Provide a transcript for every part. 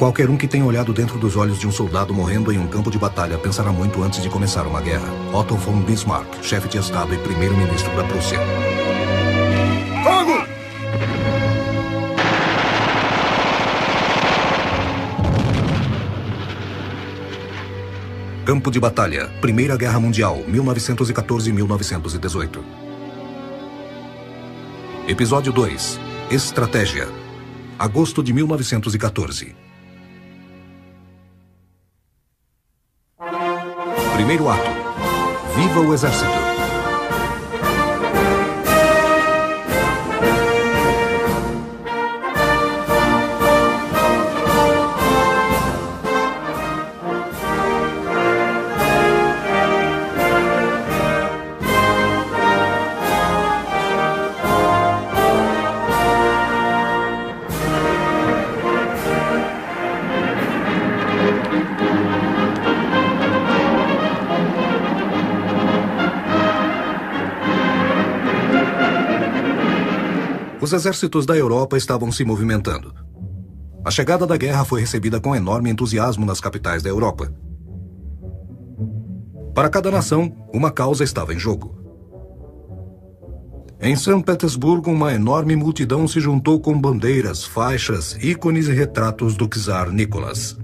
Qualquer um que tenha olhado dentro dos olhos de um soldado morrendo em um campo de batalha pensará muito antes de começar uma guerra. Otto von Bismarck, chefe de Estado e primeiro-ministro da Prússia. Fogo! Campo de batalha. Primeira Guerra Mundial, 1914-1918. Episódio 2. Estratégia. Agosto de 1914. Primeiro ato. Viva o Exército! Os exércitos da Europa estavam se movimentando. A chegada da guerra foi recebida com enorme entusiasmo nas capitais da Europa. Para cada nação, uma causa estava em jogo. Em São Petersburgo, uma enorme multidão se juntou com bandeiras, faixas, ícones e retratos do czar Nicolas.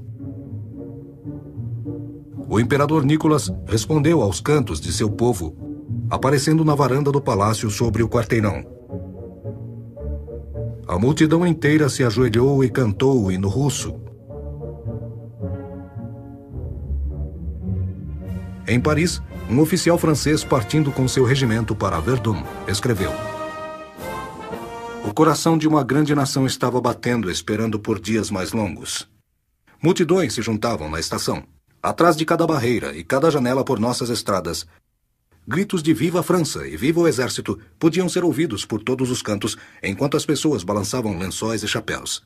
O imperador Nicolas respondeu aos cantos de seu povo, aparecendo na varanda do palácio sobre o quarteirão. A multidão inteira se ajoelhou e cantou o hino russo. Em Paris, um oficial francês partindo com seu regimento para Verdun escreveu: "O coração de uma grande nação estava batendo, esperando por dias mais longos. Multidões se juntavam na estação. Atrás de cada barreira e cada janela por nossas estradas, gritos de Viva a França e Viva o Exército podiam ser ouvidos por todos os cantos, enquanto as pessoas balançavam lençóis e chapéus.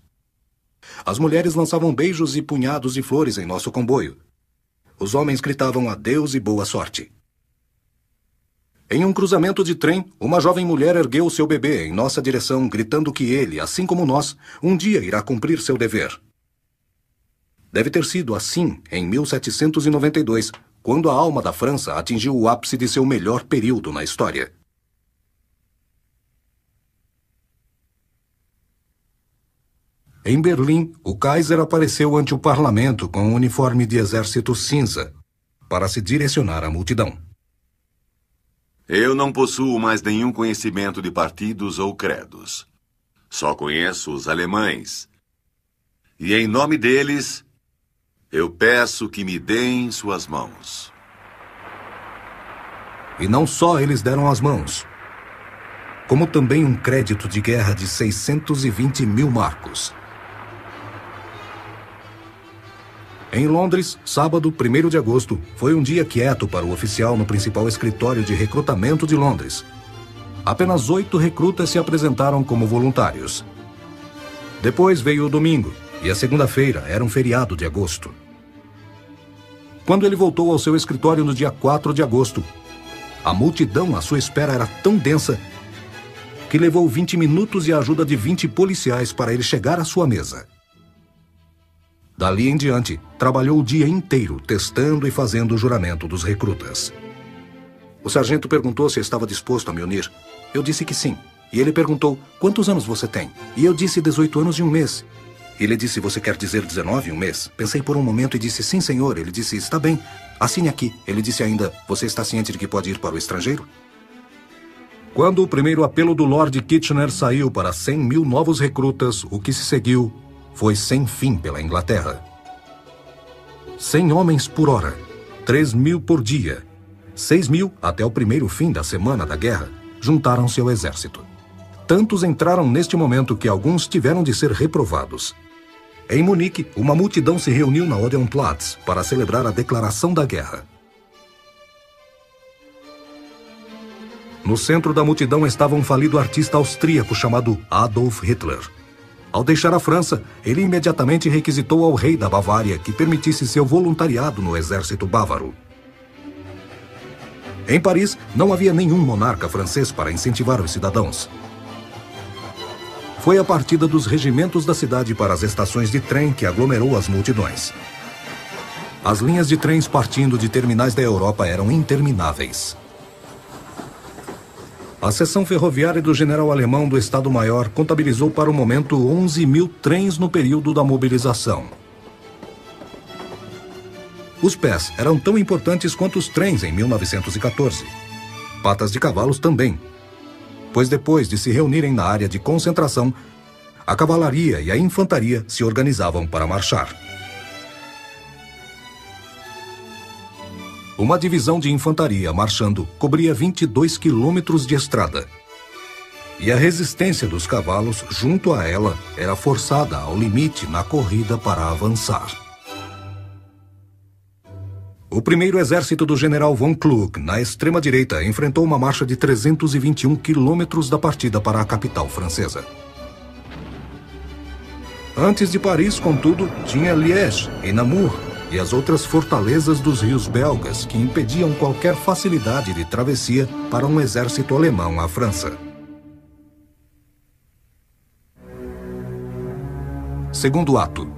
As mulheres lançavam beijos e punhados de flores em nosso comboio. Os homens gritavam adeus e boa sorte. Em um cruzamento de trem, uma jovem mulher ergueu seu bebê em nossa direção, gritando que ele, assim como nós, um dia irá cumprir seu dever. Deve ter sido assim em 1792, quando a alma da França atingiu o ápice de seu melhor período na história." Em Berlim, o Kaiser apareceu ante o parlamento com um uniforme de exército cinza, para se direcionar à multidão. Eu não possuo mais nenhum conhecimento de partidos ou credos. Só conheço os alemães. E em nome deles, eu peço que me deem suas mãos. E não só eles deram as mãos, como também um crédito de guerra de 620 mil marcos. Em Londres, sábado, 1º de agosto, foi um dia quieto para o oficial no principal escritório de recrutamento de Londres. Apenas 8 recrutas se apresentaram como voluntários. Depois veio o domingo, e a segunda-feira era um feriado de agosto. Quando ele voltou ao seu escritório no dia 4 de agosto, a multidão à sua espera era tão densa que levou 20 minutos e a ajuda de 20 policiais para ele chegar à sua mesa. Dali em diante, trabalhou o dia inteiro testando e fazendo o juramento dos recrutas. O sargento perguntou se eu estava disposto a me unir. Eu disse que sim. E ele perguntou: "Quantos anos você tem?" E eu disse 18 anos e 1 mês. Ele disse: "Você quer dizer 19 e 1 mês?" Pensei por um momento e disse: "Sim, senhor." Ele disse: "Está bem. Assine aqui." Ele disse ainda: "Você está ciente de que pode ir para o estrangeiro?" Quando o primeiro apelo do Lord Kitchener saiu para 100 mil novos recrutas, o que se seguiu foi sem fim pela Inglaterra. 100 homens por hora, 3 mil por dia, 6 mil até o primeiro fim da semana da guerra, juntaram-se ao exército. Tantos entraram neste momento que alguns tiveram de ser reprovados. Em Munique, uma multidão se reuniu na Odeonplatz para celebrar a declaração da guerra. No centro da multidão estava um falido artista austríaco chamado Adolf Hitler. Ao deixar a França, ele imediatamente requisitou ao rei da Bavária que permitisse seu voluntariado no exército bávaro. Em Paris, não havia nenhum monarca francês para incentivar os cidadãos. Foi a partida dos regimentos da cidade para as estações de trem que aglomerou as multidões. As linhas de trens partindo de terminais da Europa eram intermináveis. A seção ferroviária do general alemão do Estado-Maior contabilizou para o momento 11.000 trens no período da mobilização. Os pés eram tão importantes quanto os trens em 1914. Patas de cavalos também, pois depois de se reunirem na área de concentração, a cavalaria e a infantaria se organizavam para marchar. Uma divisão de infantaria marchando cobria 22 quilômetros de estrada. E a resistência dos cavalos junto a ela era forçada ao limite na corrida para avançar. O primeiro exército do general von Kluck, na extrema-direita, enfrentou uma marcha de 321 quilômetros da partida para a capital francesa. Antes de Paris, contudo, tinha Liège e Namur e as outras fortalezas dos rios belgas que impediam qualquer facilidade de travessia para um exército alemão à França. Segundo ato,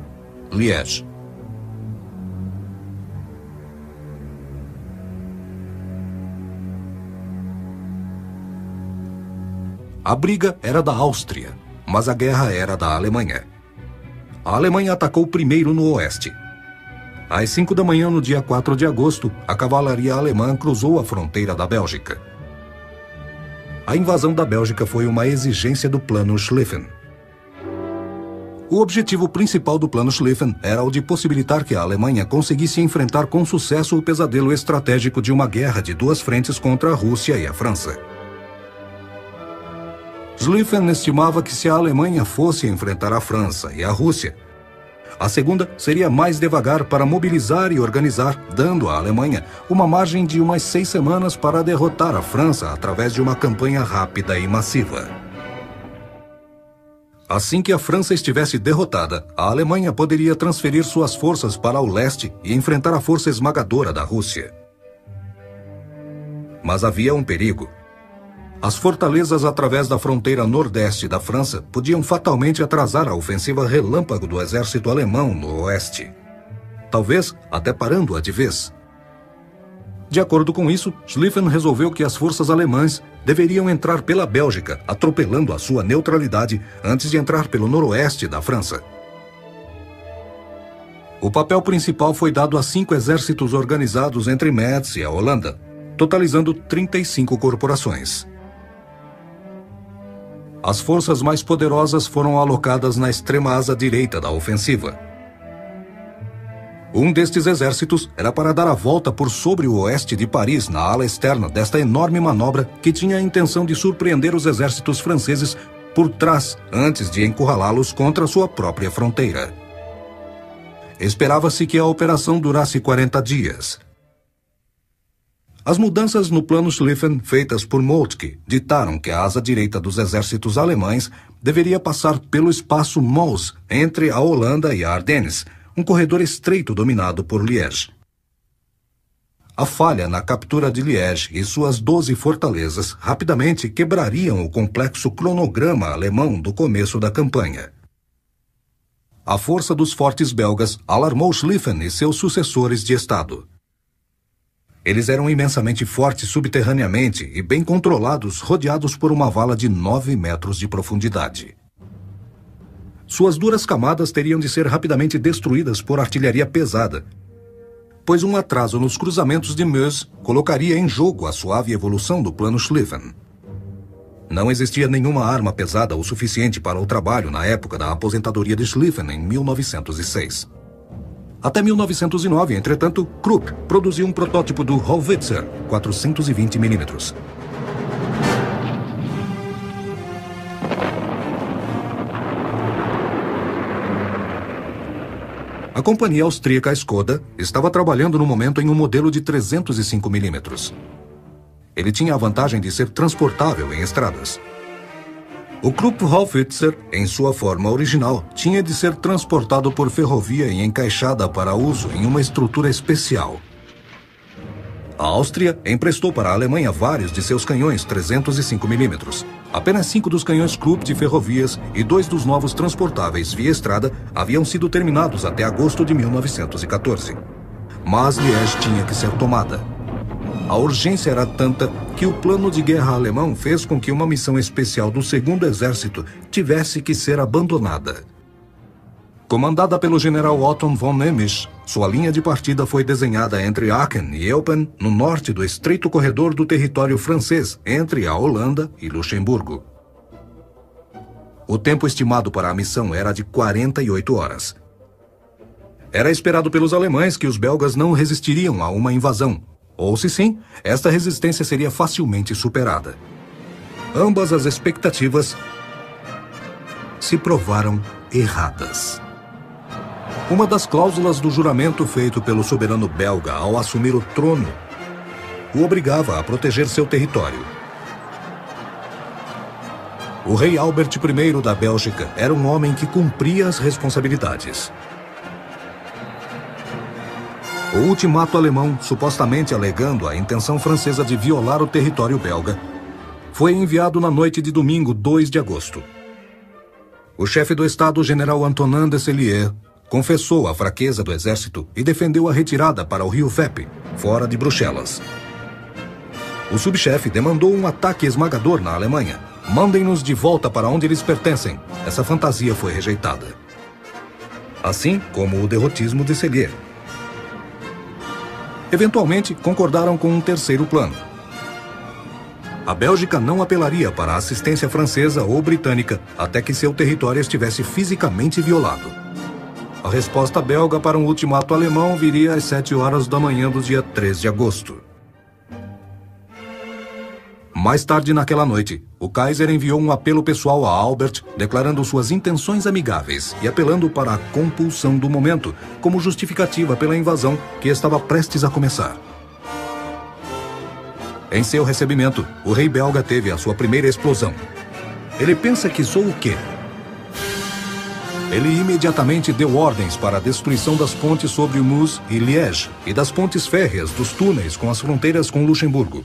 Liège. A briga era da Áustria, mas a guerra era da Alemanha. A Alemanha atacou primeiro no oeste. Às 5 da manhã, no dia 4 de agosto, a cavalaria alemã cruzou a fronteira da Bélgica. A invasão da Bélgica foi uma exigência do Plano Schlieffen. O objetivo principal do Plano Schlieffen era o de possibilitar que a Alemanha conseguisse enfrentar com sucesso o pesadelo estratégico de uma guerra de duas frentes contra a Rússia e a França. Schlieffen estimava que se a Alemanha fosse enfrentar a França e a Rússia, a segunda seria mais devagar para mobilizar e organizar, dando à Alemanha uma margem de umas 6 semanas para derrotar a França através de uma campanha rápida e massiva. Assim que a França estivesse derrotada, a Alemanha poderia transferir suas forças para o leste e enfrentar a força esmagadora da Rússia. Mas havia um perigo. As fortalezas através da fronteira nordeste da França podiam fatalmente atrasar a ofensiva relâmpago do exército alemão no oeste. Talvez até parando-a de vez. De acordo com isso, Schlieffen resolveu que as forças alemãs deveriam entrar pela Bélgica, atropelando a sua neutralidade antes de entrar pelo noroeste da França. O papel principal foi dado a 5 exércitos organizados entre Metz e a Holanda, totalizando 35 corporações. As forças mais poderosas foram alocadas na extrema asa direita da ofensiva. Um destes exércitos era para dar a volta por sobre o oeste de Paris, na ala externa desta enorme manobra que tinha a intenção de surpreender os exércitos franceses por trás antes de encurralá-los contra sua própria fronteira. Esperava-se que a operação durasse 40 dias. As mudanças no plano Schlieffen feitas por Moltke ditaram que a asa direita dos exércitos alemães deveria passar pelo espaço Meuse entre a Holanda e a Ardennes, um corredor estreito dominado por Liège. A falha na captura de Liège e suas 12 fortalezas rapidamente quebrariam o complexo cronograma alemão do começo da campanha. A força dos fortes belgas alarmou Schlieffen e seus sucessores de Estado. Eles eram imensamente fortes subterraneamente e bem controlados, rodeados por uma vala de 9 metros de profundidade. Suas duras camadas teriam de ser rapidamente destruídas por artilharia pesada, pois um atraso nos cruzamentos de Meuse colocaria em jogo a suave evolução do plano Schlieffen. Não existia nenhuma arma pesada o suficiente para o trabalho na época da aposentadoria de Schlieffen em 1906. Até 1909, entretanto, Krupp produziu um protótipo do Howitzer 420 mm. A companhia austríaca Skoda estava trabalhando no momento em um modelo de 305 mm. Ele tinha a vantagem de ser transportável em estradas. O Krupp Howitzer, em sua forma original, tinha de ser transportado por ferrovia e encaixada para uso em uma estrutura especial. A Áustria emprestou para a Alemanha vários de seus canhões 305 mm. Apenas 5 dos canhões Krupp de ferrovias e 2 dos novos transportáveis via estrada haviam sido terminados até agosto de 1914. Mas Liège tinha que ser tomada. A urgência era tanta que o plano de guerra alemão fez com que uma missão especial do 2º Exército tivesse que ser abandonada. Comandada pelo general Otto von Emich, sua linha de partida foi desenhada entre Aachen e Eupen, no norte do estreito corredor do território francês, entre a Holanda e Luxemburgo. O tempo estimado para a missão era de 48 horas. Era esperado pelos alemães que os belgas não resistiriam a uma invasão, ou se sim, esta resistência seria facilmente superada. Ambas as expectativas se provaram erradas. Uma das cláusulas do juramento feito pelo soberano belga ao assumir o trono o obrigava a proteger seu território. O rei Albert I da Bélgica era um homem que cumpria as responsabilidades. O ultimato alemão, supostamente alegando a intenção francesa de violar o território belga, foi enviado na noite de domingo, 2 de agosto. O chefe do Estado, o general Antonin de Sellier, confessou a fraqueza do exército e defendeu a retirada para o rio Veppe, fora de Bruxelas. O subchefe demandou um ataque esmagador na Alemanha. Mandem-nos de volta para onde eles pertencem. Essa fantasia foi rejeitada. Assim como o derrotismo de Sellier. Eventualmente, concordaram com um terceiro plano. A Bélgica não apelaria para a assistência francesa ou britânica até que seu território estivesse fisicamente violado. A resposta belga para um ultimato alemão viria às 7 horas da manhã do dia 3 de agosto. Mais tarde naquela noite, o Kaiser enviou um apelo pessoal a Albert, declarando suas intenções amigáveis e apelando para a compulsão do momento, como justificativa pela invasão que estava prestes a começar. Em seu recebimento, o rei belga teve a sua primeira explosão. Ele pensa que sou o quê? Ele imediatamente deu ordens para a destruição das pontes sobre o Meuse e Liège e das pontes férreas dos túneis com as fronteiras com Luxemburgo.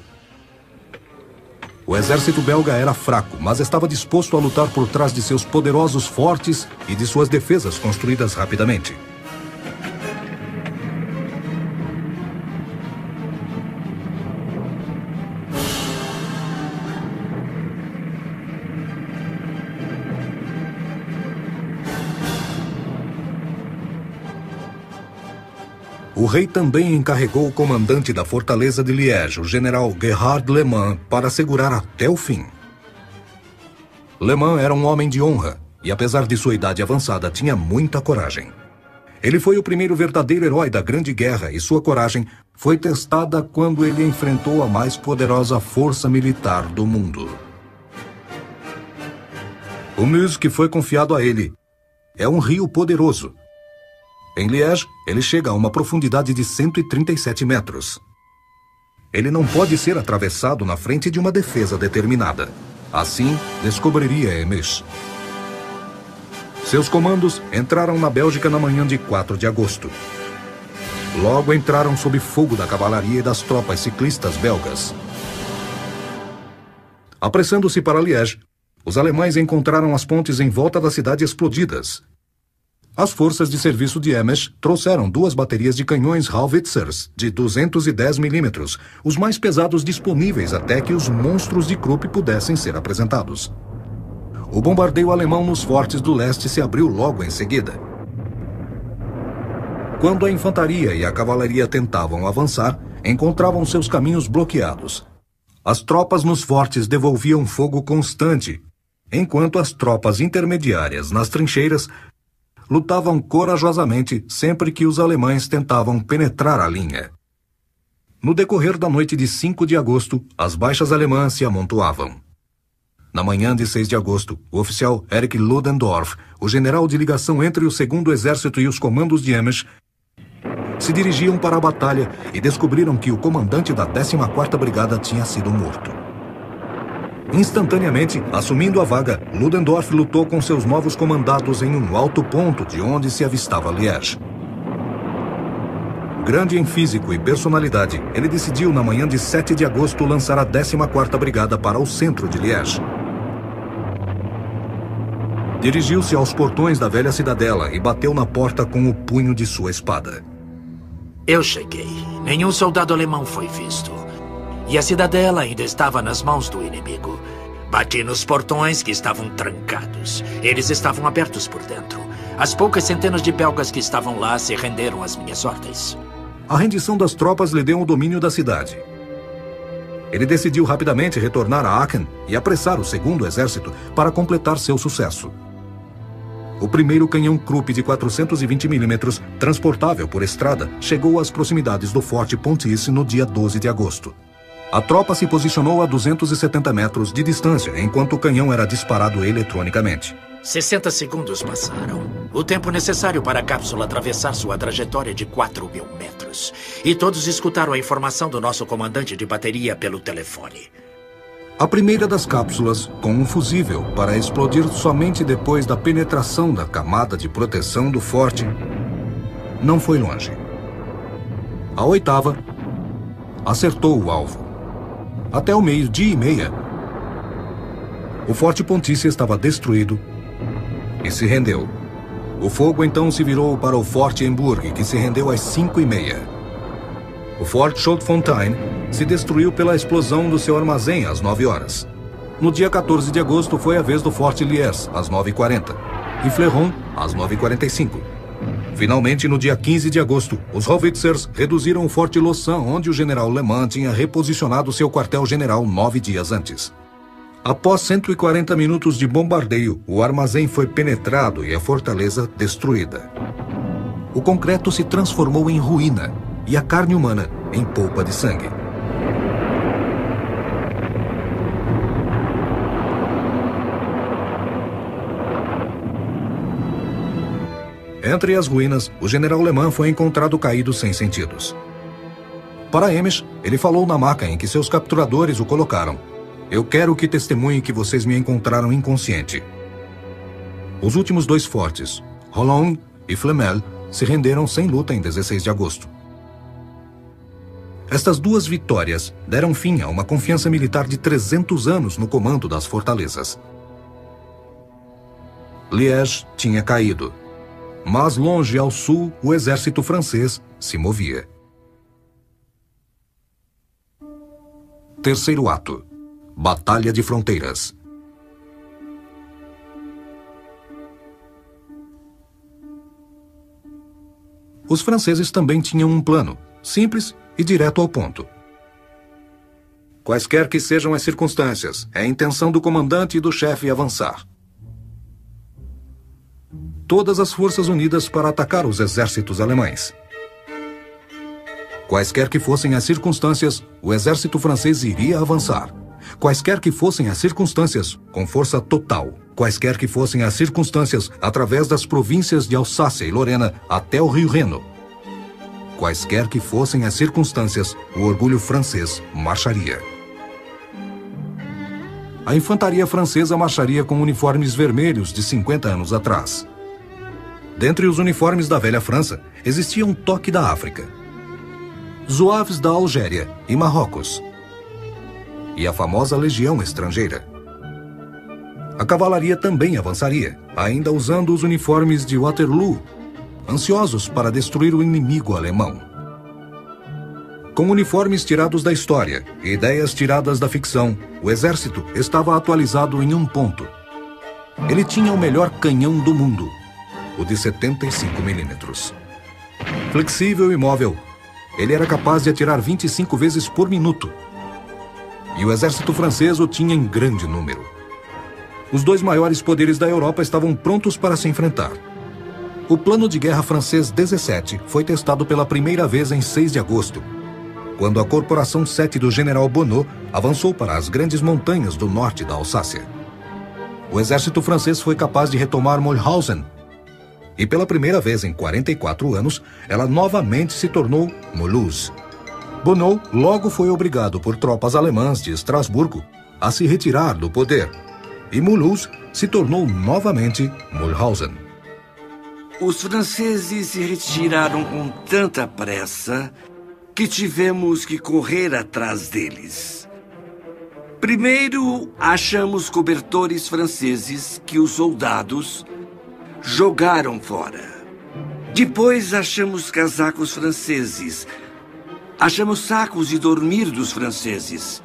O exército belga era fraco, mas estava disposto a lutar por trás de seus poderosos fortes e de suas defesas construídas rapidamente. O rei também encarregou o comandante da fortaleza de Liège, o general Gerhard Lehmann, para segurar até o fim. Lehmann era um homem de honra e, apesar de sua idade avançada, tinha muita coragem. Ele foi o primeiro verdadeiro herói da Grande Guerra e sua coragem foi testada quando ele enfrentou a mais poderosa força militar do mundo. O Meuse, que foi confiado a ele, é um rio poderoso. Em Liège, ele chega a uma profundidade de 137 metros. Ele não pode ser atravessado na frente de uma defesa determinada. Assim, descobriria Emich. Seus comandos entraram na Bélgica na manhã de 4 de agosto. Logo entraram sob fogo da cavalaria e das tropas ciclistas belgas. Apressando-se para Liège, os alemães encontraram as pontes em volta da cidade explodidas. As forças de serviço de Emich trouxeram 2 baterias de canhões Howitsers de 210 milímetros, os mais pesados disponíveis até que os monstros de Krupp pudessem ser apresentados. O bombardeio alemão nos fortes do leste se abriu logo em seguida. Quando a infantaria e a cavalaria tentavam avançar, encontravam seus caminhos bloqueados. As tropas nos fortes devolviam fogo constante, enquanto as tropas intermediárias nas trincheiras lutavam corajosamente sempre que os alemães tentavam penetrar a linha. No decorrer da noite de 5 de agosto, as baixas alemãs se amontoavam. Na manhã de 6 de agosto, o oficial Erich Ludendorff, o general de ligação entre o 2º Exército e os comandos de Emich, se dirigiam para a batalha e descobriram que o comandante da 14ª Brigada tinha sido morto. Instantaneamente, assumindo a vaga, Ludendorff lutou com seus novos comandados em um alto ponto de onde se avistava Liège. Grande em físico e personalidade, ele decidiu na manhã de 7 de agosto lançar a 14ª Brigada para o centro de Liège. Dirigiu-se aos portões da velha cidadela e bateu na porta com o punho de sua espada. Eu cheguei. Nenhum soldado alemão foi visto. E a cidadela ainda estava nas mãos do inimigo. Bati nos portões que estavam trancados. Eles estavam abertos por dentro. As poucas centenas de belgas que estavam lá se renderam às minhas ordens. A rendição das tropas lhe deu o domínio da cidade. Ele decidiu rapidamente retornar a Aachen e apressar o segundo exército para completar seu sucesso. O primeiro canhão Krupp de 420 mm, transportável por estrada, chegou às proximidades do Forte Pontice no dia 12 de agosto. A tropa se posicionou a 270 metros de distância, enquanto o canhão era disparado eletronicamente. 60 segundos passaram. O tempo necessário para a cápsula atravessar sua trajetória de 4.000 metros. E todos escutaram a informação do nosso comandante de bateria pelo telefone. A primeira das cápsulas, com um fusível para explodir somente depois da penetração da camada de proteção do forte, não foi longe. A oitava acertou o alvo. Até o 12:30, o Forte Pontice estava destruído e se rendeu. O fogo então se virou para o Forte Hamburg, que se rendeu às 5:30. O Forte Schottfontein se destruiu pela explosão do seu armazém às 9 horas. No dia 14 de agosto foi a vez do Forte Liers, às 9:40, e Fleron, às 9:45. Finalmente, no dia 15 de agosto, os Howitzers reduziram o Forte Lausanne, onde o general Le Mans tinha reposicionado seu quartel-general 9 dias antes. Após 140 minutos de bombardeio, o armazém foi penetrado e a fortaleza destruída. O concreto se transformou em ruína e a carne humana em polpa de sangue. Entre as ruínas, o general Le Mans foi encontrado caído sem sentidos. Para Hamish, ele falou na maca em que seus capturadores o colocaram: "Eu quero que testemunhem que vocês me encontraram inconsciente." Os últimos dois fortes, Holon e Flemel, se renderam sem luta em 16 de agosto. Estas duas vitórias deram fim a uma confiança militar de 300 anos no comando das fortalezas. Liège tinha caído, mas longe ao sul o exército francês se movia. Terceiro ato. Batalha de Fronteiras. Os franceses também tinham um plano, simples e direto ao ponto. Quaisquer que sejam as circunstâncias, é a intenção do comandante e do chefe avançar. Todas as forças unidas para atacar os exércitos alemães. Quaisquer que fossem as circunstâncias, o exército francês iria avançar. Quaisquer que fossem as circunstâncias, com força total. Quaisquer que fossem as circunstâncias, através das províncias de Alsácia e Lorena até o rio Reno. Quaisquer que fossem as circunstâncias, o orgulho francês marcharia. A infantaria francesa marcharia com uniformes vermelhos de 50 anos atrás. Dentre os uniformes da velha França, existia um toque da África, Zouaves da Algéria e Marrocos, e a famosa legião estrangeira. A cavalaria também avançaria, ainda usando os uniformes de Waterloo, ansiosos para destruir o inimigo alemão. Com uniformes tirados da história e ideias tiradas da ficção, o exército estava atualizado em um ponto. Ele tinha o melhor canhão do mundo, o de 75 milímetros. Flexível e móvel, ele era capaz de atirar 25 vezes por minuto. E o exército francês o tinha em grande número. Os dois maiores poderes da Europa estavam prontos para se enfrentar. O plano de guerra francês 17 foi testado pela primeira vez em 6 de agosto, quando a Corporação 7 do general Bonneau avançou para as grandes montanhas do norte da Alsácia. O exército francês foi capaz de retomar Mulhausen, e pela primeira vez em 44 anos, ela novamente se tornou Mulhouse. Bonneau logo foi obrigado por tropas alemãs de Estrasburgo a se retirar do poder, e Mulhouse se tornou novamente Mulhausen. Os franceses se retiraram com tanta pressa que tivemos que correr atrás deles. Primeiro, achamos cobertores franceses que os soldados jogaram fora. Depois, achamos casacos franceses. Achamos sacos de dormir dos franceses.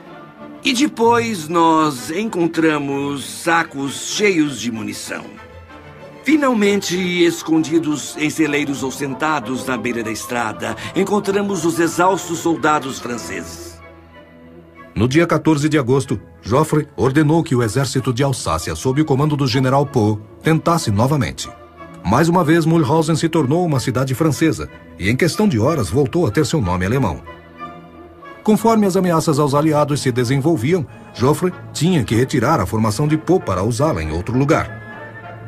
E depois, nós encontramos sacos cheios de munição. Finalmente, escondidos em celeiros ou sentados na beira da estrada, encontramos os exaustos soldados franceses. No dia 14 de agosto, Joffre ordenou que o exército de Alsácia, sob o comando do general Poe, tentasse novamente. Mais uma vez, Mulhausen se tornou uma cidade francesa e, em questão de horas, voltou a ter seu nome alemão. Conforme as ameaças aos aliados se desenvolviam, Joffre tinha que retirar a formação de Poe para usá-la em outro lugar.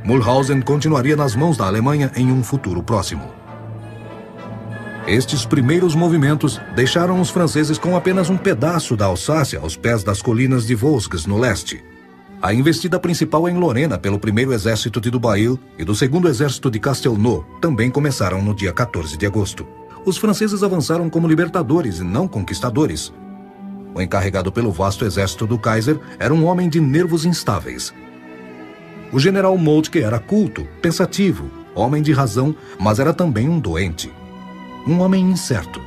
Mulhausen continuaria nas mãos da Alemanha em um futuro próximo. Estes primeiros movimentos deixaram os franceses com apenas um pedaço da Alsácia aos pés das colinas de Vosges, no leste. A investida principal em Lorena pelo primeiro exército de Dubail e do segundo exército de Castelnau também começaram no dia 14 de agosto. Os franceses avançaram como libertadores e não conquistadores. O encarregado pelo vasto exército do Kaiser era um homem de nervos instáveis. O general Moltke era culto, pensativo, homem de razão, mas era também um doente. Um homem incerto.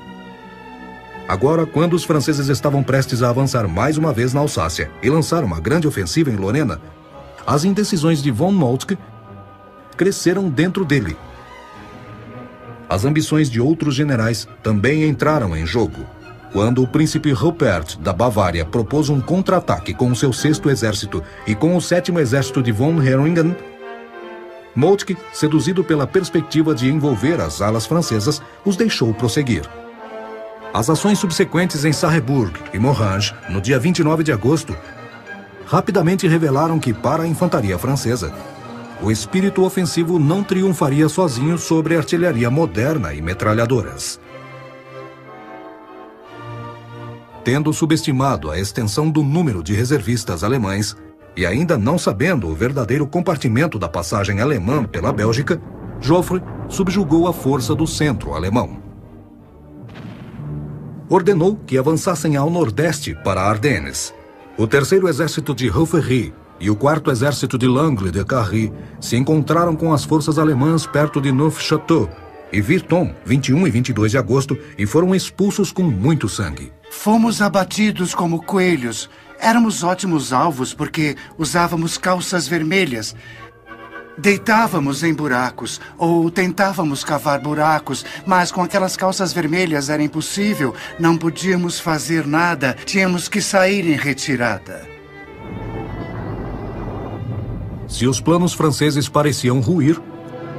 Agora, quando os franceses estavam prestes a avançar mais uma vez na Alsácia e lançar uma grande ofensiva em Lorena, as indecisões de von Moltke cresceram dentro dele. As ambições de outros generais também entraram em jogo. Quando o príncipe Rupert da Bavária propôs um contra-ataque com o seu 6º exército e com o 7º exército de von Herringen, Moltke, seduzido pela perspectiva de envolver as alas francesas, os deixou prosseguir. As ações subsequentes em Sarrebourg e Morhange, no dia 29 de agosto, rapidamente revelaram que, para a infantaria francesa, o espírito ofensivo não triunfaria sozinho sobre artilharia moderna e metralhadoras. Tendo subestimado a extensão do número de reservistas alemães, e ainda não sabendo o verdadeiro compartimento da passagem alemã pela Bélgica, Joffre subjugou a força do centro alemão. Ordenou que avançassem ao nordeste para Ardennes. O 3º exército de Houfféry e o 4º exército de Langle de Carry se encontraram com as forças alemãs perto de Neufchâteau e Virton, 21 e 22 de agosto, e foram expulsos com muito sangue. Fomos abatidos como coelhos. Éramos ótimos alvos porque usávamos calças vermelhas. Deitávamos em buracos ou tentávamos cavar buracos, mas com aquelas calças vermelhas era impossível. Não podíamos fazer nada. Tínhamos que sair em retirada. Se os planos franceses pareciam ruir,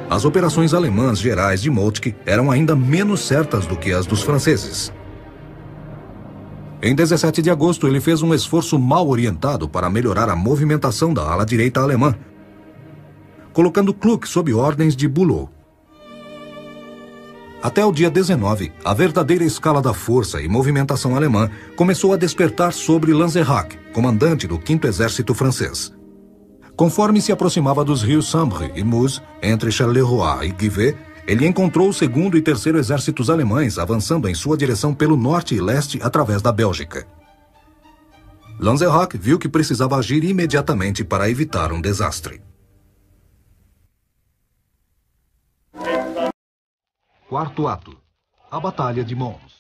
as operações alemãs gerais de Moltke eram ainda menos certas do que as dos franceses. Em 17 de agosto, ele fez um esforço mal orientado para melhorar a movimentação da ala direita alemã, colocando Kluck sob ordens de Bülow. Até o dia 19, a verdadeira escala da força e movimentação alemã começou a despertar sobre Lanzerac, comandante do 5º Exército francês. Conforme se aproximava dos rios Sambre e Meuse, entre Charleroi e Givet, ele encontrou o 2º e 3º exércitos alemães avançando em sua direção pelo norte e leste através da Bélgica. Lanzerac viu que precisava agir imediatamente para evitar um desastre. Quarto ato. A Batalha de Mons.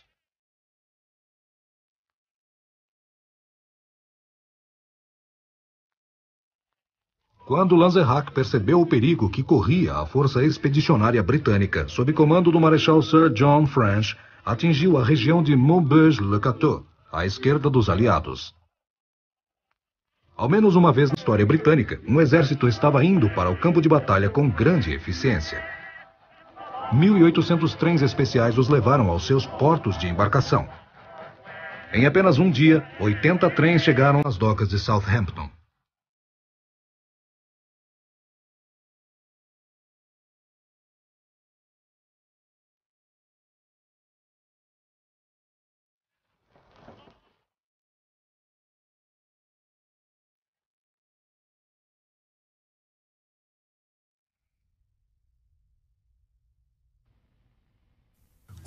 Quando Lanzerac percebeu o perigo que corria a força expedicionária britânica, sob comando do Marechal Sir John French, atingiu a região de Maubeuge-le-Cateau, à esquerda dos aliados. Ao menos uma vez na história britânica, um exército estava indo para o campo de batalha com grande eficiência. 1.800 trens especiais os levaram aos seus portos de embarcação. Em apenas um dia, 80 trens chegaram às docas de Southampton.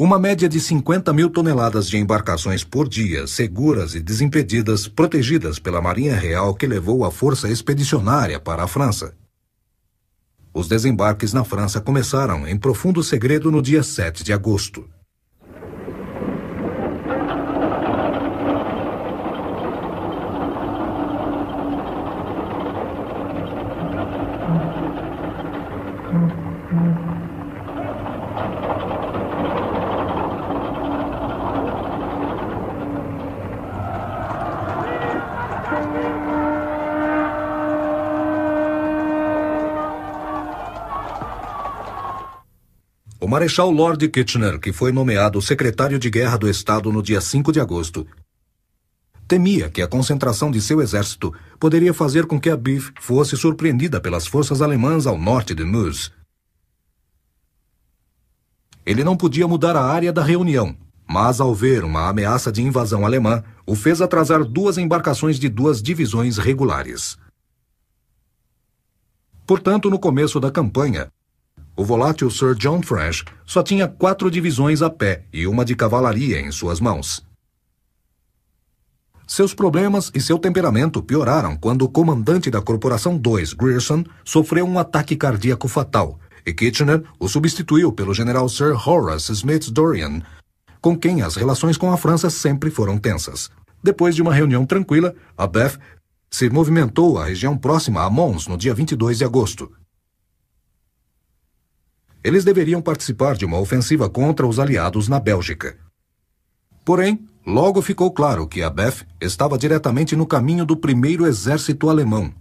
Uma média de 50 mil toneladas de embarcações por dia, seguras e desimpedidas, protegidas pela Marinha Real que levou a força expedicionária para a França. Os desembarques na França começaram em profundo segredo no dia 7 de agosto. O Marechal Lord Kitchener, que foi nomeado secretário de guerra do Estado no dia 5 de agosto, temia que a concentração de seu exército poderia fazer com que a BIF fosse surpreendida pelas forças alemãs ao norte de Meuse. Ele não podia mudar a área da reunião, mas ao ver uma ameaça de invasão alemã, o fez atrasar 2 embarcações de 2 divisões regulares. Portanto, no começo da campanha, o volátil Sir John French só tinha 4 divisões a pé e 1 de cavalaria em suas mãos. Seus problemas e seu temperamento pioraram quando o comandante da Corporação 2, Grierson, sofreu um ataque cardíaco fatal e Kitchener o substituiu pelo general Sir Horace Smith Dorrien, com quem as relações com a França sempre foram tensas. Depois de uma reunião tranquila, a BEF se movimentou à região próxima a Mons no dia 22 de agosto. Eles deveriam participar de uma ofensiva contra os aliados na Bélgica. Porém, logo ficou claro que a BEF estava diretamente no caminho do primeiro exército alemão.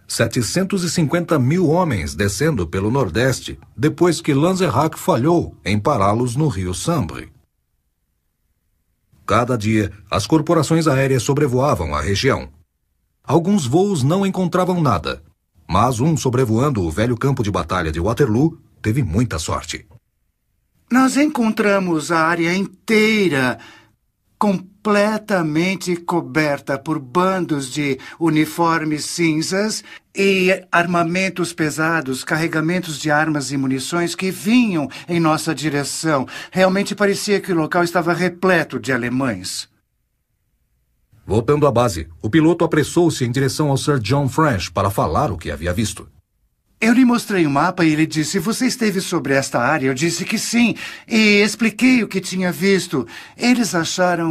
750 mil homens descendo pelo Nordeste, depois que Lanzerak falhou em pará-los no rio Sambre. Cada dia, as corporações aéreas sobrevoavam a região. Alguns voos não encontravam nada, mas um sobrevoando o velho campo de batalha de Waterloo teve muita sorte. Nós encontramos a área inteira completamente coberta por bandos de uniformes cinzas e armamentos pesados, carregamentos de armas e munições que vinham em nossa direção. Realmente parecia que o local estava repleto de alemães. Voltando à base, o piloto apressou-se em direção ao Sir John French para falar o que havia visto. Eu lhe mostrei o mapa e ele disse, você esteve sobre esta área? Eu disse que sim, e expliquei o que tinha visto. Eles acharam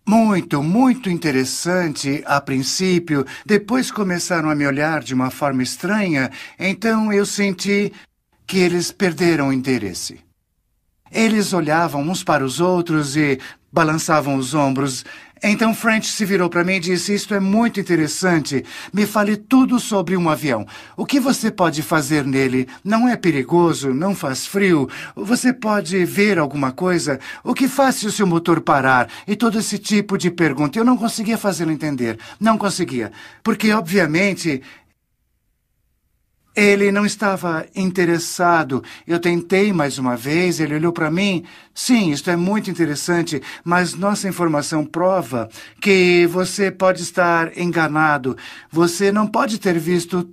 muito interessante a princípio. Depois começaram a me olhar de uma forma estranha, então eu senti que eles perderam o interesse. Eles olhavam uns para os outros e balançavam os ombros. Então French se virou para mim e disse, isto é muito interessante. Me fale tudo sobre um avião. O que você pode fazer nele? Não é perigoso? Não faz frio? Você pode ver alguma coisa? O que faz se o seu motor parar? E todo esse tipo de pergunta. Eu não conseguia fazê-lo entender. Não conseguia. Porque, obviamente, ele não estava interessado. Eu tentei mais uma vez, ele olhou para mim. Sim, isto é muito interessante, mas nossa informação prova que você pode estar enganado. Você não pode ter visto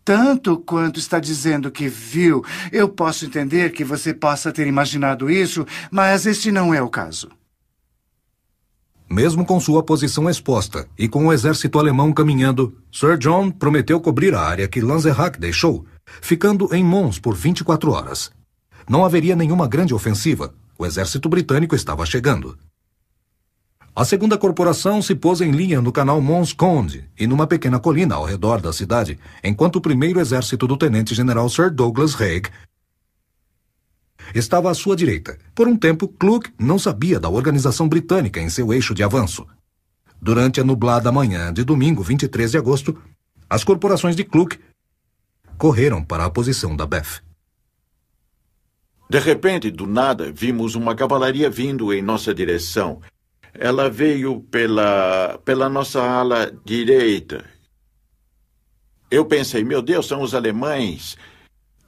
tanto quanto está dizendo que viu. Eu posso entender que você possa ter imaginado isso, mas este não é o caso. Mesmo com sua posição exposta e com o exército alemão caminhando, Sir John prometeu cobrir a área que Lanzerak deixou, ficando em Mons por 24 horas. Não haveria nenhuma grande ofensiva. O exército britânico estava chegando. A segunda corporação se pôs em linha no canal Mons-Conde e numa pequena colina ao redor da cidade, enquanto o primeiro exército do tenente-general Sir Douglas Haig estava à sua direita. Por um tempo, Kluck não sabia da organização britânica em seu eixo de avanço. Durante a nublada manhã de domingo, 23 de agosto, as corporações de Kluck correram para a posição da BEF. De repente, do nada, vimos uma cavalaria vindo em nossa direção. Ela veio pela nossa ala direita. Eu pensei, meu Deus, são os alemães.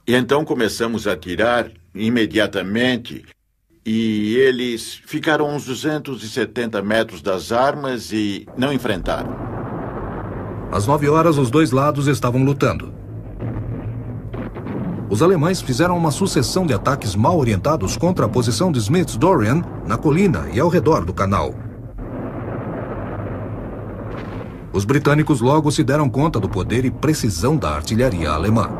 E então começamos a atirar imediatamente e eles ficaram a uns 270 metros das armas e não enfrentaram. Às 9 horas, os dois lados estavam lutando. Os alemães fizeram uma sucessão de ataques mal orientados contra a posição de Smith Dorrien na colina e ao redor do canal. Os britânicos logo se deram conta do poder e precisão da artilharia alemã.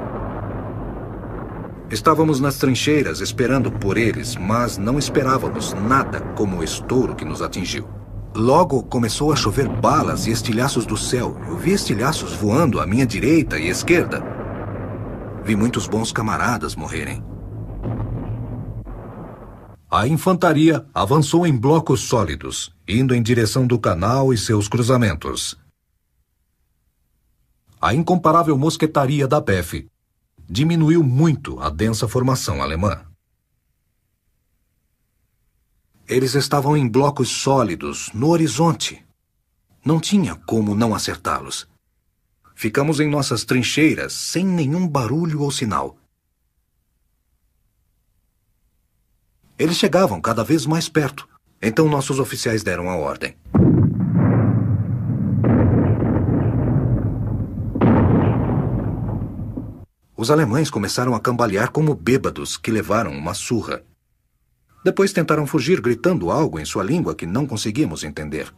Estávamos nas trincheiras esperando por eles, mas não esperávamos nada como o estouro que nos atingiu. Logo começou a chover balas e estilhaços do céu. Eu vi estilhaços voando à minha direita e esquerda. Vi muitos bons camaradas morrerem. A infantaria avançou em blocos sólidos, indo em direção do canal e seus cruzamentos. A incomparável mosquetaria da BEF diminuiu muito a densa formação alemã. Eles estavam em blocos sólidos, no horizonte. Não tinha como não acertá-los. Ficamos em nossas trincheiras, sem nenhum barulho ou sinal. Eles chegavam cada vez mais perto. Então nossos oficiais deram a ordem. Os alemães começaram a cambalear como bêbados que levaram uma surra. Depois tentaram fugir gritando algo em sua língua que não conseguimos entender.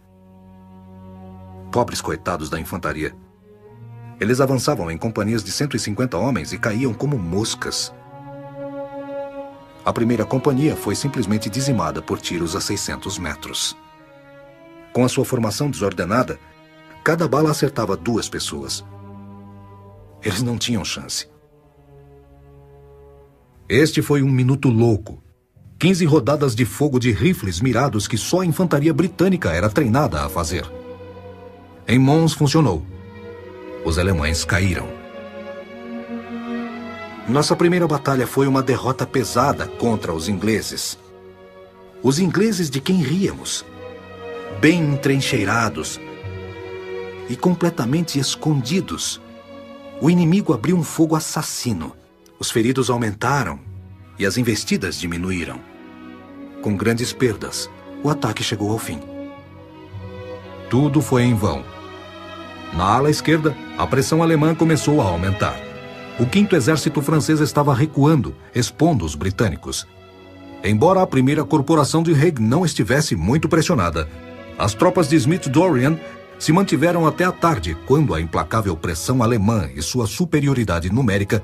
Pobres coitados da infantaria. Eles avançavam em companhias de 150 homens e caíam como moscas. A primeira companhia foi simplesmente dizimada por tiros a 600 metros. Com a sua formação desordenada, cada bala acertava 2 pessoas. Eles não tinham chance. Este foi um minuto louco. 15 rodadas de fogo de rifles mirados que só a infantaria britânica era treinada a fazer. Em Mons funcionou. Os alemães caíram. Nossa primeira batalha foi uma derrota pesada contra os ingleses. Os ingleses de quem ríamos. Bem entrincheirados e completamente escondidos. O inimigo abriu um fogo assassino. Os feridos aumentaram e as investidas diminuíram. Com grandes perdas, o ataque chegou ao fim. Tudo foi em vão. Na ala esquerda, a pressão alemã começou a aumentar. O 5º Exército francês estava recuando, expondo os britânicos. Embora a primeira corporação de Haig não estivesse muito pressionada, as tropas de Smith Dorrien se mantiveram até a tarde, quando a implacável pressão alemã e sua superioridade numérica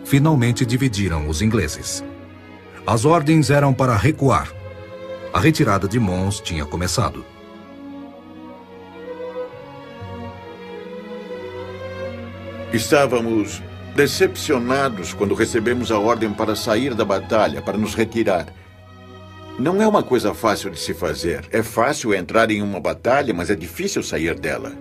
finalmente dividiram os ingleses. As ordens eram para recuar. A retirada de Mons tinha começado. Estávamos decepcionados quando recebemos a ordem para sair da batalha, para nos retirar. Não é uma coisa fácil de se fazer. É fácil entrar em uma batalha, mas é difícil sair dela.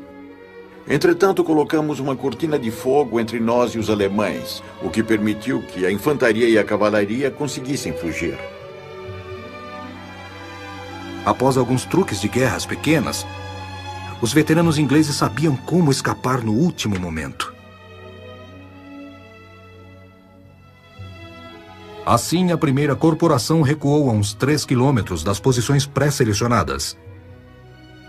Entretanto, colocamos uma cortina de fogo entre nós e os alemães, o que permitiu que a infantaria e a cavalaria conseguissem fugir. Após alguns truques de guerras pequenas, os veteranos ingleses sabiam como escapar no último momento. Assim, a primeira corporação recuou a uns 3 quilômetros das posições pré-selecionadas.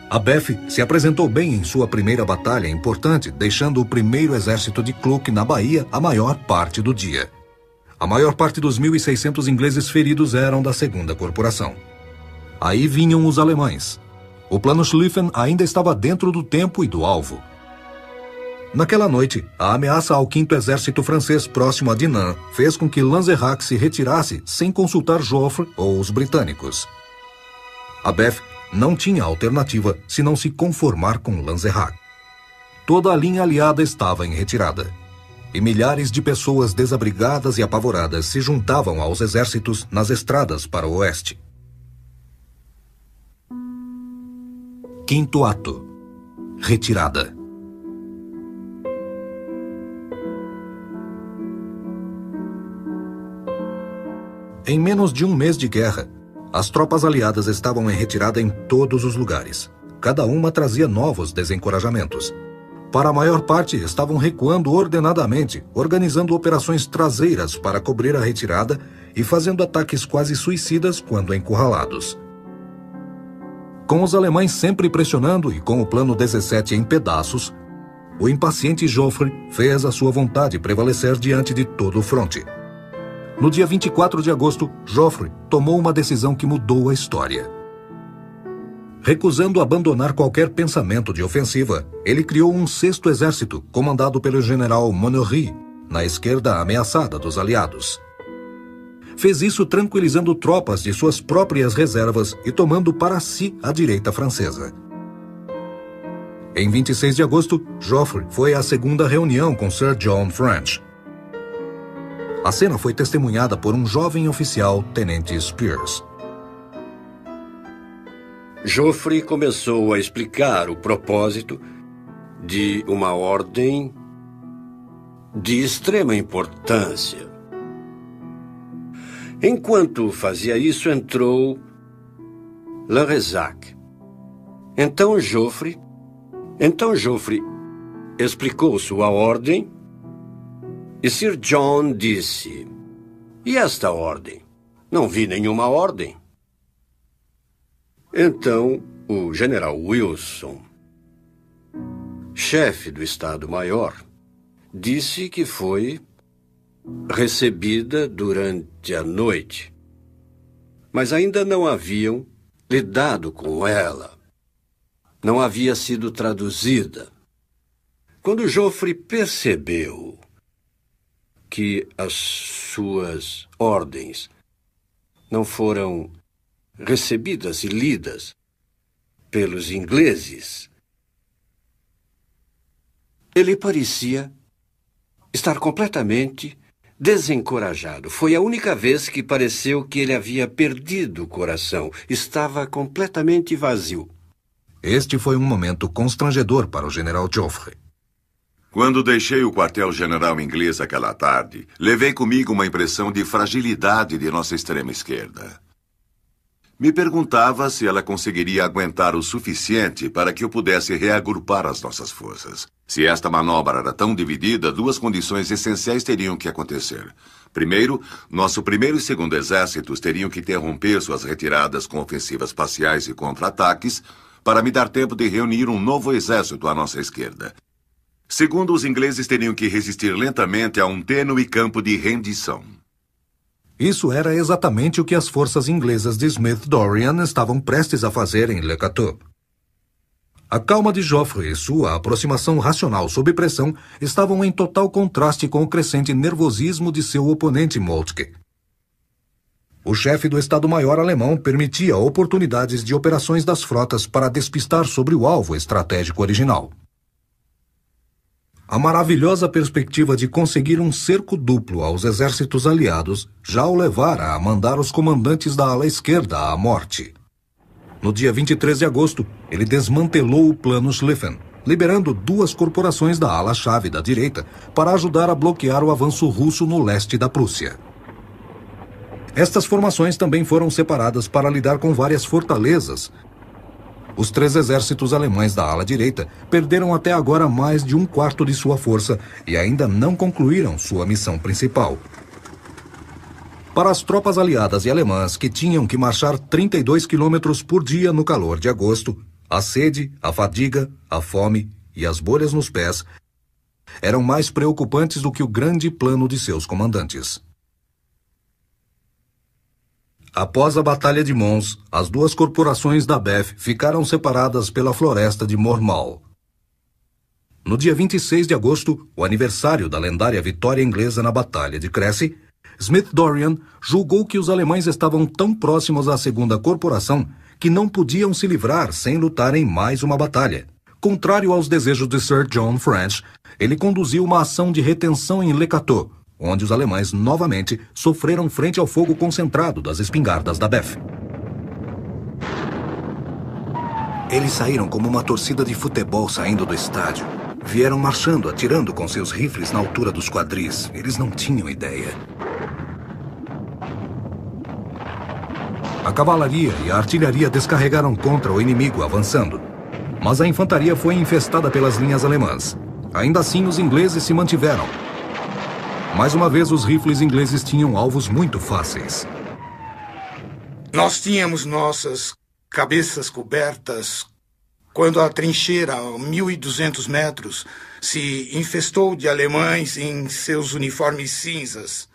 A BEF se apresentou bem em sua primeira batalha importante, deixando o 1º Exército de Kluck na Bahia a maior parte do dia. A maior parte dos 1.600 ingleses feridos eram da 2ª Corporação. Aí vinham os alemães. O plano Schlieffen ainda estava dentro do tempo e do alvo. Naquela noite, a ameaça ao 5º Exército francês próximo a Dinant fez com que Lanzerak se retirasse sem consultar Joffre ou os britânicos. A BEF não tinha alternativa senão se conformar com Lanzerak. Toda a linha aliada estava em retirada. E milhares de pessoas desabrigadas e apavoradas se juntavam aos exércitos nas estradas para o oeste. 5º ato. Retirada. Em menos de um mês de guerra, as tropas aliadas estavam em retirada em todos os lugares. Cada uma trazia novos desencorajamentos. Para a maior parte, estavam recuando ordenadamente, organizando operações traseiras para cobrir a retirada e fazendo ataques quase suicidas quando encurralados. Com os alemães sempre pressionando e com o plano 17 em pedaços, o impaciente Joffre fez a sua vontade prevalecer diante de todo o fronte. No dia 24 de agosto, Joffre tomou uma decisão que mudou a história. Recusando abandonar qualquer pensamento de ofensiva, ele criou um 6º exército, comandado pelo general Montgomery, na esquerda ameaçada dos aliados. Fez isso tranquilizando tropas de suas próprias reservas e tomando para si a direita francesa. Em 26 de agosto, Joffre foi à segunda reunião com Sir John French. A cena foi testemunhada por um jovem oficial, Tenente Spears. Joffre começou a explicar o propósito de uma ordem de extrema importância. Enquanto fazia isso, entrou Lanrezac. Então Joffre explicou sua ordem e Sir John disse: "E esta ordem? Não vi nenhuma ordem." Então o general Wilson, chefe do Estado-Maior, disse que foi recebida durante a noite, mas ainda não haviam lidado com ela. Não havia sido traduzida. Quando Joffre percebeu que as suas ordens não foram recebidas e lidas pelos ingleses, ele parecia estar completamente desencorajado. Foi a única vez que pareceu que ele havia perdido o coração. Estava completamente vazio. Este foi um momento constrangedor para o general Joffre. Quando deixei o quartel-general inglês aquela tarde, levei comigo uma impressão de fragilidade de nossa extrema esquerda. Me perguntava se ela conseguiria aguentar o suficiente para que eu pudesse reagrupar as nossas forças. Se esta manobra era tão dividida, 2 condições essenciais teriam que acontecer. Primeiro, nosso primeiro e segundo exércitos teriam que interromper suas retiradas com ofensivas parciais e contra-ataques para me dar tempo de reunir um novo exército à nossa esquerda. Segundo, os ingleses teriam que resistir lentamente a um tênue campo de rendição. Isso era exatamente o que as forças inglesas de Smith-Dorrien estavam prestes a fazer em Le Cateau. A calma de Joffre e sua aproximação racional sob pressão estavam em total contraste com o crescente nervosismo de seu oponente Moltke. O chefe do Estado-Maior alemão permitia oportunidades de operações das frotas para despistar sobre o alvo estratégico original. A maravilhosa perspectiva de conseguir um cerco duplo aos exércitos aliados já o levara a mandar os comandantes da ala esquerda à morte. No dia 23 de agosto, ele desmantelou o Plano Schlieffen, liberando 2 corporações da ala-chave da direita para ajudar a bloquear o avanço russo no leste da Prússia. Estas formações também foram separadas para lidar com várias fortalezas. Os 3 exércitos alemães da ala direita perderam até agora mais de 1/4 de sua força e ainda não concluíram sua missão principal. Para as tropas aliadas e alemãs que tinham que marchar 32 quilômetros por dia no calor de agosto, a sede, a fadiga, a fome e as bolhas nos pés eram mais preocupantes do que o grande plano de seus comandantes. Após a Batalha de Mons, as 2 corporações da BEF ficaram separadas pela floresta de Mormal. No dia 26 de agosto, o aniversário da lendária vitória inglesa na Batalha de Crécy, Smith-Dorrien julgou que os alemães estavam tão próximos à segunda corporação que não podiam se livrar sem lutar em mais uma batalha. Contrário aos desejos de Sir John French, ele conduziu uma ação de retenção em Le Cateau, onde os alemães novamente sofreram frente ao fogo concentrado das espingardas da BEF. Eles saíram como uma torcida de futebol saindo do estádio. Vieram marchando, atirando com seus rifles na altura dos quadris. Eles não tinham ideia. A cavalaria e a artilharia descarregaram contra o inimigo avançando. Mas a infantaria foi infestada pelas linhas alemãs. Ainda assim, os ingleses se mantiveram. Mais uma vez, os rifles ingleses tinham alvos muito fáceis. Nós tínhamos nossas cabeças cobertas quando a trincheira, a 1.200 metros, se infestou de alemães em seus uniformes cinzas.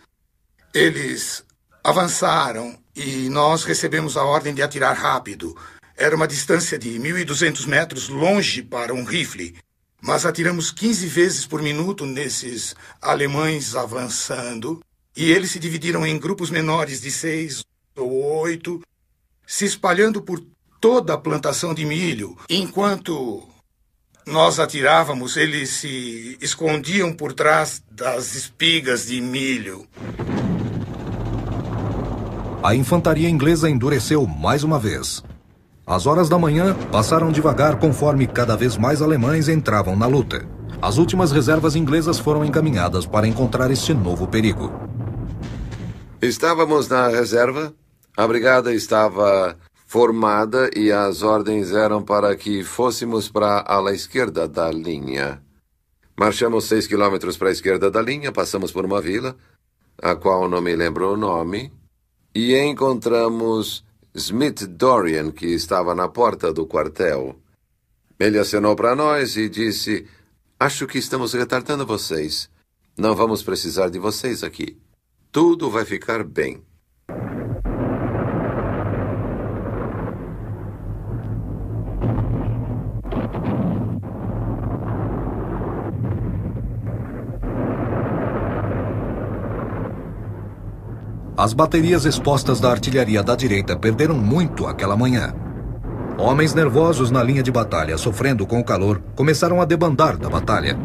Eles avançaram e nós recebemos a ordem de atirar rápido. Era uma distância de 1.200 metros longe para um rifle, mas atiramos 15 vezes por minuto nesses alemães avançando, e eles se dividiram em grupos menores de 6 ou 8, se espalhando por toda a plantação de milho. Enquanto nós atirávamos, eles se escondiam por trás das espigas de milho. A infantaria inglesa endureceu mais uma vez. As horas da manhã passaram devagar conforme cada vez mais alemães entravam na luta. As últimas reservas inglesas foram encaminhadas para encontrar este novo perigo. Estávamos na reserva. A brigada estava formada e as ordens eram para que fôssemos para a ala esquerda da linha. Marchamos 6 quilômetros para a esquerda da linha, passamos por uma vila, a qual não me lembro o nome, e encontramos Smith Dorian, que estava na porta do quartel. Ele acenou para nós e disse: "Acho que estamos retardando vocês. Não vamos precisar de vocês aqui. Tudo vai ficar bem." As baterias expostas da artilharia da direita perderam muito aquela manhã. Homens nervosos na linha de batalha, sofrendo com o calor, começaram a debandar da batalha.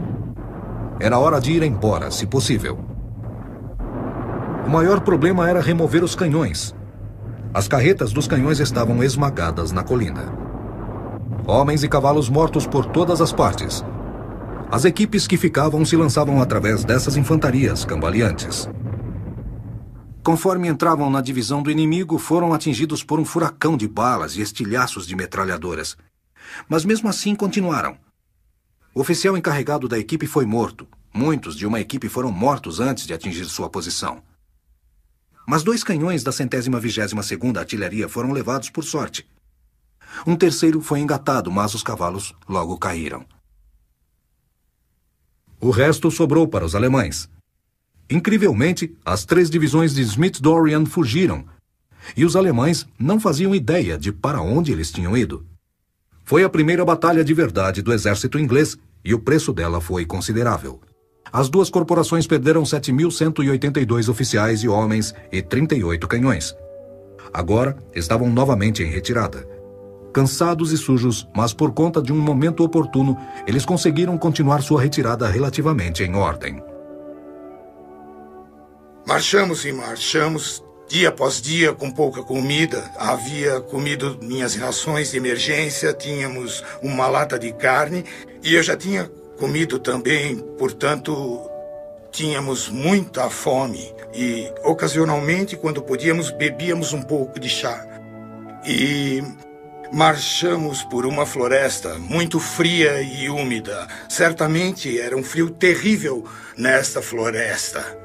Era hora de ir embora, se possível. O maior problema era remover os canhões. As carretas dos canhões estavam esmagadas na colina. Homens e cavalos mortos por todas as partes. As equipes que ficavam se lançavam através dessas infantarias cambaleantes. Conforme entravam na divisão do inimigo, foram atingidos por um furacão de balas e estilhaços de metralhadoras. Mas mesmo assim continuaram. O oficial encarregado da equipe foi morto. Muitos de uma equipe foram mortos antes de atingir sua posição. Mas 2 canhões da 122ª Artilharia foram levados por sorte. Um terceiro foi engatado, mas os cavalos logo caíram. O resto sobrou para os alemães. Incrivelmente, as 3 divisões de Smith Dorian fugiram, e os alemães não faziam ideia de para onde eles tinham ido. Foi a primeira batalha de verdade do exército inglês, e o preço dela foi considerável. As 2 corporações perderam 7.182 oficiais e homens e 38 canhões. Agora estavam novamente em retirada. Cansados e sujos, mas por conta de um momento oportuno, eles conseguiram continuar sua retirada relativamente em ordem. Marchamos e marchamos, dia após dia, com pouca comida. Havia comido minhas rações de emergência, tínhamos uma lata de carne e eu já tinha comido também, portanto, tínhamos muita fome. E, ocasionalmente, quando podíamos, bebíamos um pouco de chá. E marchamos por uma floresta muito fria e úmida. Certamente era um frio terrível nesta floresta.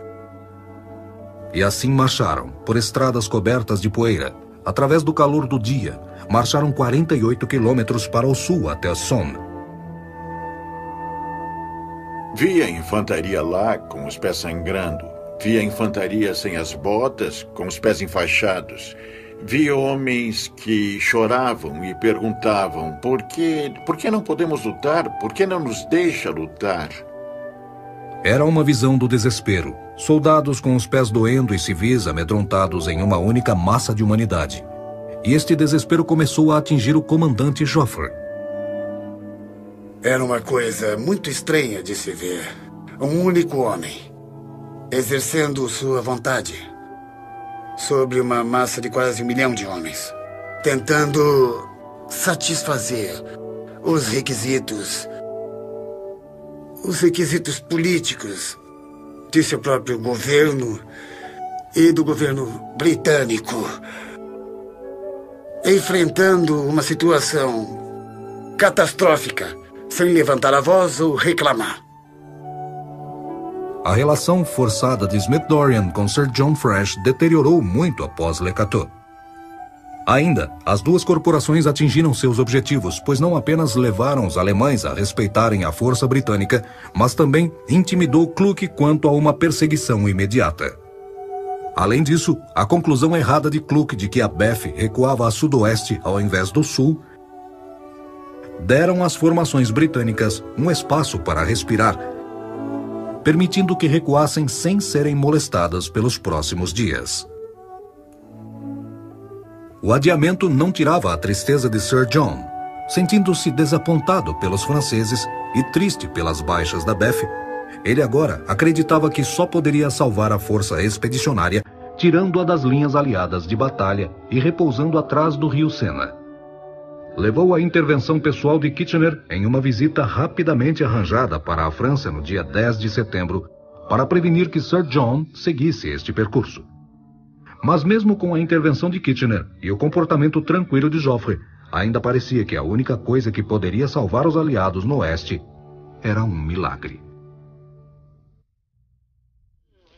E assim marcharam, por estradas cobertas de poeira. Através do calor do dia, marcharam 48 quilômetros para o sul até Somme. Vi a infantaria lá com os pés sangrando. Vi a infantaria sem as botas, com os pés enfaixados. Vi homens que choravam e perguntavam: por que não podemos lutar? Por que não nos deixa lutar? Era uma visão do desespero. Soldados com os pés doendo e civis amedrontados em uma única massa de humanidade. E este desespero começou a atingir o comandante Joffre. Era uma coisa muito estranha de se ver. Um único homem, exercendo sua vontade sobre uma massa de quase 1 milhão de homens, tentando satisfazer os requisitos políticos de seu próprio governo e do governo britânico, enfrentando uma situação catastrófica, sem levantar a voz ou reclamar. A relação forçada de Smith Dorian com Sir John Fresh deteriorou muito após Le Cateau. Ainda, as 2 corporações atingiram seus objetivos, pois não apenas levaram os alemães a respeitarem a força britânica, mas também intimidou Kluck quanto a uma perseguição imediata. Além disso, a conclusão errada de Kluck de que a BEF recuava a sudoeste ao invés do sul deram às formações britânicas um espaço para respirar, permitindo que recuassem sem serem molestadas pelos próximos dias. O adiamento não tirava a tristeza de Sir John. Sentindo-se desapontado pelos franceses e triste pelas baixas da BEF, ele agora acreditava que só poderia salvar a força expedicionária tirando-a das linhas aliadas de batalha e repousando atrás do rio Sena. Levou a intervenção pessoal de Kitchener em uma visita rapidamente arranjada para a França no dia 10 de setembro para prevenir que Sir John seguisse este percurso. Mas mesmo com a intervenção de Kitchener e o comportamento tranquilo de Joffre, ainda parecia que a única coisa que poderia salvar os aliados no oeste era um milagre.